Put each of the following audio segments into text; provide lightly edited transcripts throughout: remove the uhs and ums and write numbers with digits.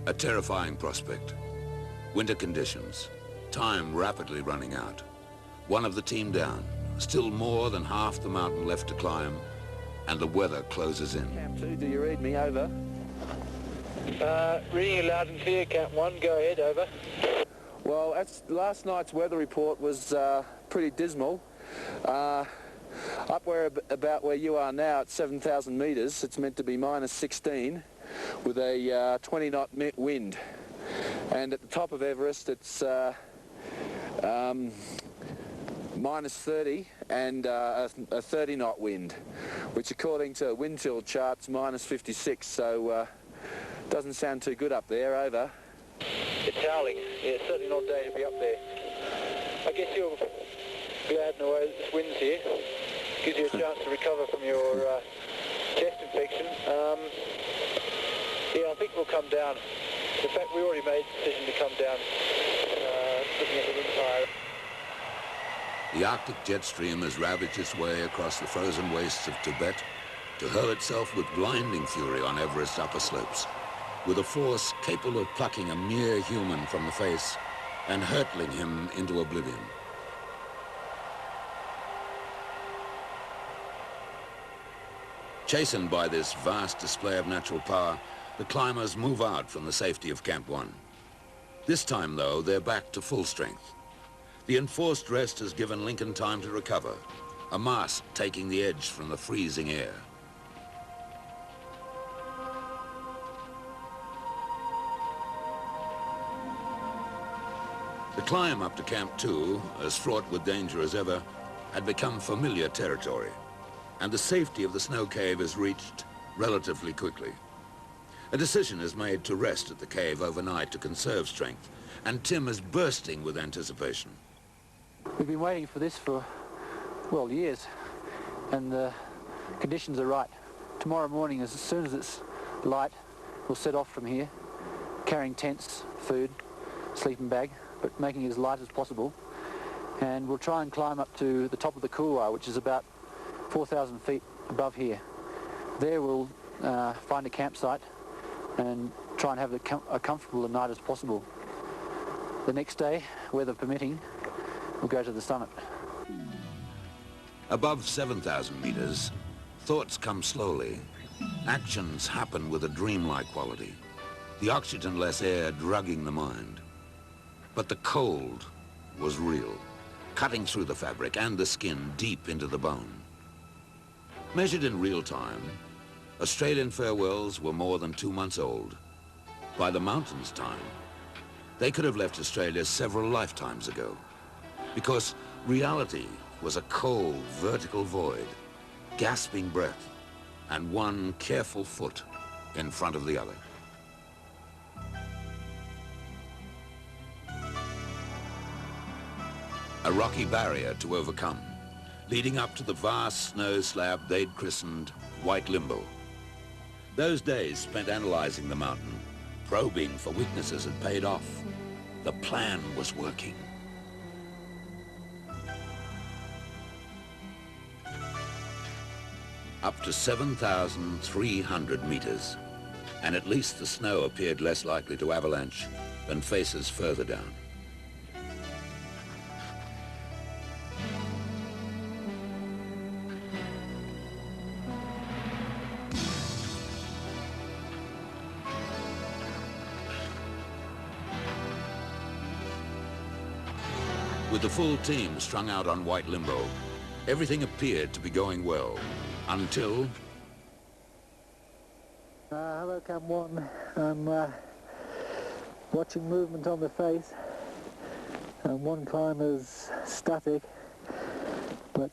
A terrifying prospect. Winter conditions, time rapidly running out. One of the team down, still more than half the mountain left to climb, and the weather closes in. Camp 2, do you read me? Over. Reading you loud and clear, Camp 1, go ahead, over. Well, last night's weather report was pretty dismal. Up about where you are now at 7,000 metres, it's meant to be minus 16 with a 20-knot wind. And at the top of Everest, it's minus 30 and a 30-knot wind, which according to wind chill charts, minus 56. So doesn't sound too good up there. Over. It's howling. Yeah, certainly not a day to be up there. I guess you're glad in a way that this wind's here. Gives you a chance to recover from your chest infection. Yeah, I think we'll come down. In fact, we already made the decision to come down, looking at the wind higher. The Arctic jet stream has ravaged its way across the frozen wastes of Tibet to hurl itself with blinding fury on Everest's upper slopes, with a force capable of plucking a mere human from the face and hurtling him into oblivion. Chastened by this vast display of natural power, the climbers move out from the safety of Camp 1. This time, though, they're back to full strength. The enforced rest has given Lincoln time to recover, a mask taking the edge from the freezing air. The climb up to Camp 2, as fraught with danger as ever, had become familiar territory, and the safety of the snow cave is reached relatively quickly. A decision is made to rest at the cave overnight to conserve strength, and Tim is bursting with anticipation. We've been waiting for this for, well, years, and the conditions are right. Tomorrow morning, as soon as it's light, we'll set off from here, carrying tents, food, sleeping bag, but making it as light as possible. And we'll try and climb up to the top of the couloir, which is about 4,000 feet above here. There we'll find a campsite and try and have a comfortable a night as possible. The next day, weather permitting, we'll go to the summit. Above 7,000 meters, thoughts come slowly. Actions happen with a dreamlike quality. The oxygen-less air drugging the mind. But the cold was real, cutting through the fabric and the skin deep into the bone. Measured in real time, Australian farewells were more than 2 months old. By the mountains' time, they could have left Australia several lifetimes ago, because reality was a cold, vertical void, gasping breath, and one careful foot in front of the other. A rocky barrier to overcome, leading up to the vast snow slab they'd christened White Limbo. Those days spent analyzing the mountain, probing for weaknesses had paid off. The plan was working. Up to 7,300 meters, and at least the snow appeared less likely to avalanche than faces further down. With the full team strung out on White Limbo, everything appeared to be going well, until... Hello, Camp 1. I'm watching movement on the face, and one climber's static, but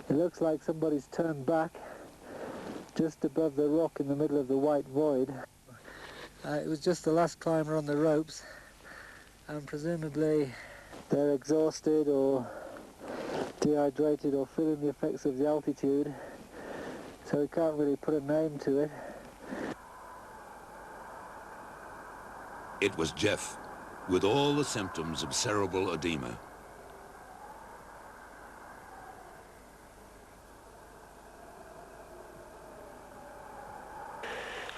it looks like somebody's turned back just above the rock in the middle of the white void. It was just the last climber on the ropes, and presumably they're exhausted or dehydrated or feeling the effects of the altitude, so we can't really put a name to it. It was Geoff, with all the symptoms of cerebral edema.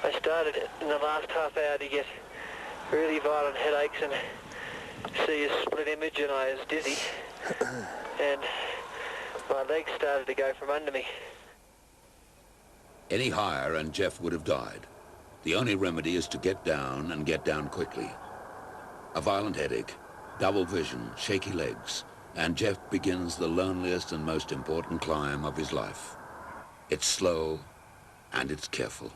I started in the last half hour to get really violent headaches and see a split image, and I was dizzy, and my legs started to go from under me. Any higher and Geoff would have died. The only remedy is to get down and get down quickly. A violent headache, double vision, shaky legs, and Geoff begins the loneliest and most important climb of his life. It's slow and it's careful.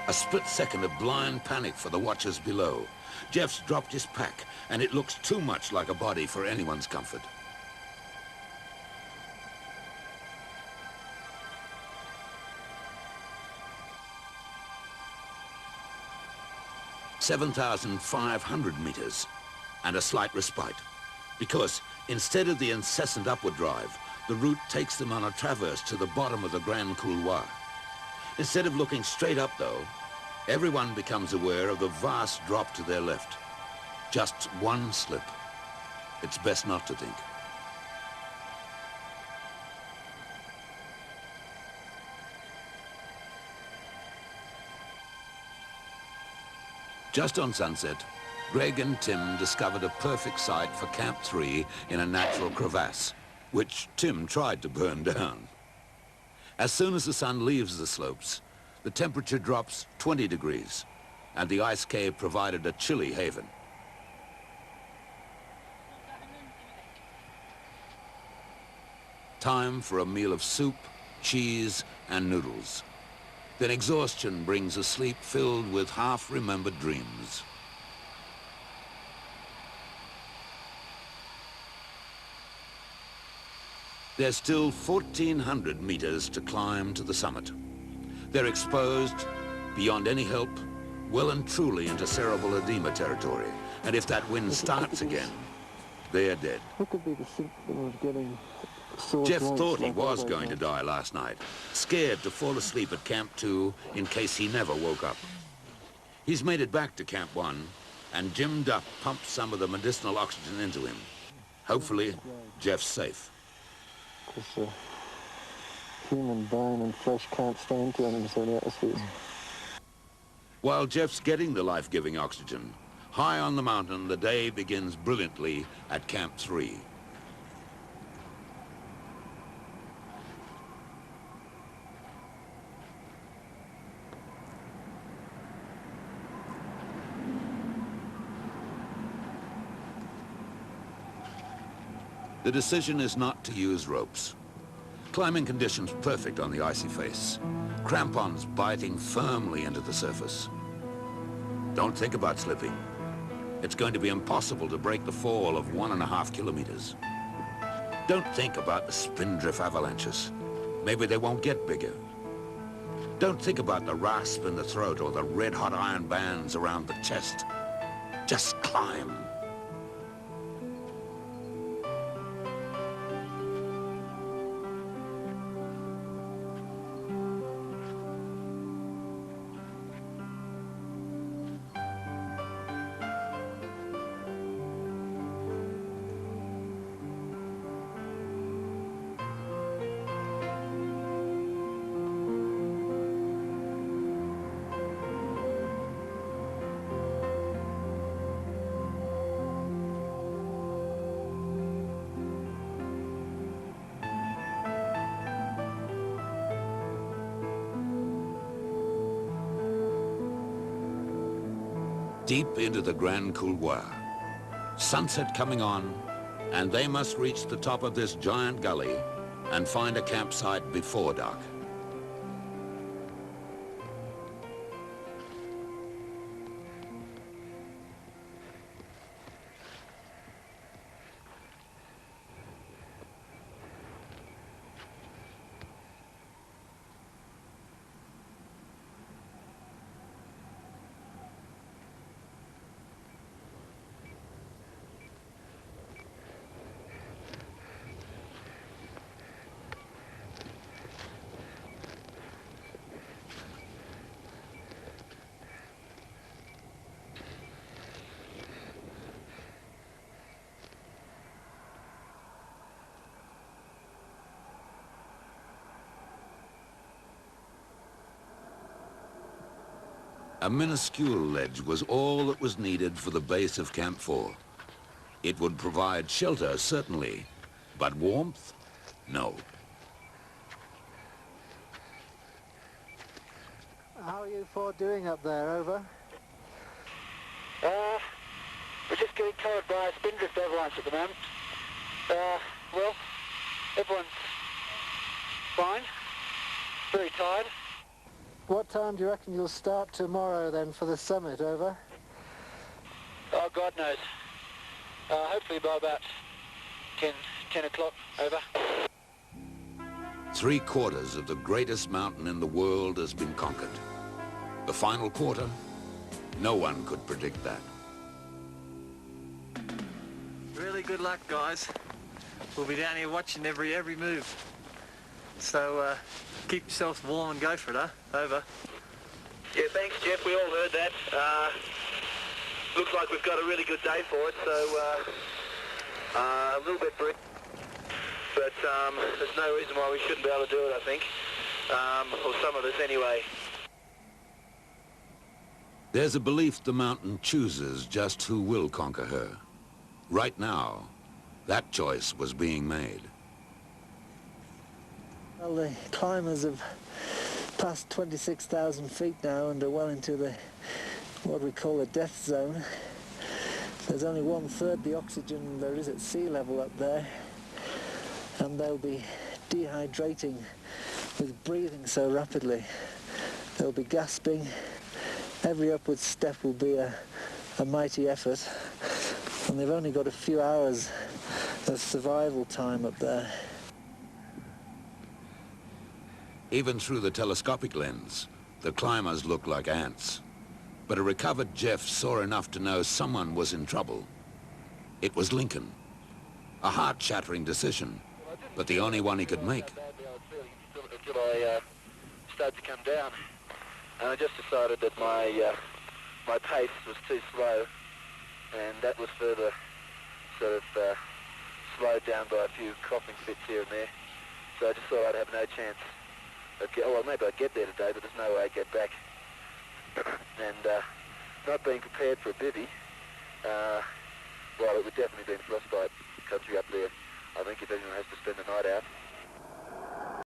A split second of blind panic for the watchers below. Geoff's dropped his pack, and it looks too much like a body for anyone's comfort. "7,500 meters, and a slight respite. Because instead of the incessant upward drive, the route takes them on a traverse to the bottom of the Great Couloir. Instead of looking straight up, though, everyone becomes aware of the vast drop to their left. Just one slip. It's best not to think. Just on sunset, Greg and Tim discovered a perfect site for Camp 3 in a natural crevasse, which Tim tried to burn down. As soon as the sun leaves the slopes, the temperature drops 20 degrees, and the ice cave provided a chilly haven. Time for a meal of soup, cheese, and noodles. Then exhaustion brings a sleep filled with half-remembered dreams. There's still 1,400 meters to climb to the summit. They're exposed, beyond any help, well and truly into cerebral edema territory. And if that wind starts again, they're dead. What could be the symptom of getting sore Geoff joints thought he like was elbow going to joints? die last night, scared to fall asleep at Camp 2 in case he never woke up. He's made it back to Camp 1, and Jim Duff pumped some of the medicinal oxygen into him. Hopefully, Geoff's safe. Because human bone and flesh can't stand 270 atmospheres. While Geoff's getting the life-giving oxygen, high on the mountain, the day begins brilliantly at Camp 3. The decision is not to use ropes. Climbing conditions perfect on the icy face. Crampons biting firmly into the surface. Don't think about slipping. It's going to be impossible to break the fall of 1.5 kilometers. Don't think about the spindrift avalanches. Maybe they won't get bigger. Don't think about the rasp in the throat or the red-hot iron bands around the chest. Just climb. Deep into the Great Couloir. Sunset coming on, and they must reach the top of this giant gully and find a campsite before dark. A minuscule ledge was all that was needed for the base of Camp 4. It would provide shelter, certainly, but warmth? No. How are you four doing up there, over? We're just getting covered by a spindrift avalanche at the moment. Well, everyone's fine, very tired. What time do you reckon you'll start tomorrow then for the summit, over? Oh, God knows. Hopefully by about 10 o'clock, over. 3/4 of the greatest mountain in the world has been conquered. The final quarter? No one could predict that. Really good luck, guys. We'll be down here watching every move. So keep yourselves warm and go for it, huh? Over. Yeah, thanks, Geoff. We all heard that. Looks like we've got a really good day for it, so a little bit brief. But there's no reason why we shouldn't be able to do it, I think. Or some of us anyway. There's a belief the mountain chooses just who will conquer her. Right now, that choice was being made. Well, the climbers have passed 26,000 feet now and are well into the what we call a death zone. There's only 1/3 the oxygen there is at sea level up there, and they'll be dehydrating with breathing so rapidly. They'll be gasping. Every upward step will be a mighty effort, and they've only got a few hours of survival time up there. Even through the telescopic lens, the climbers looked like ants. But a recovered Geoff saw enough to know someone was in trouble. It was Lincoln. A heart-shattering decision, but the only one he could make. Until I started to come down, and I just decided that my pace was too slow, and that was further sort of slowed down by a few coughing fits here and there. So I just thought I'd have no chance. Well, maybe I'd get there today, but there's no way I'd get back. And not being prepared for a bivvy, well, it would definitely be in frostbite country up there. I think if anyone has to spend the night out,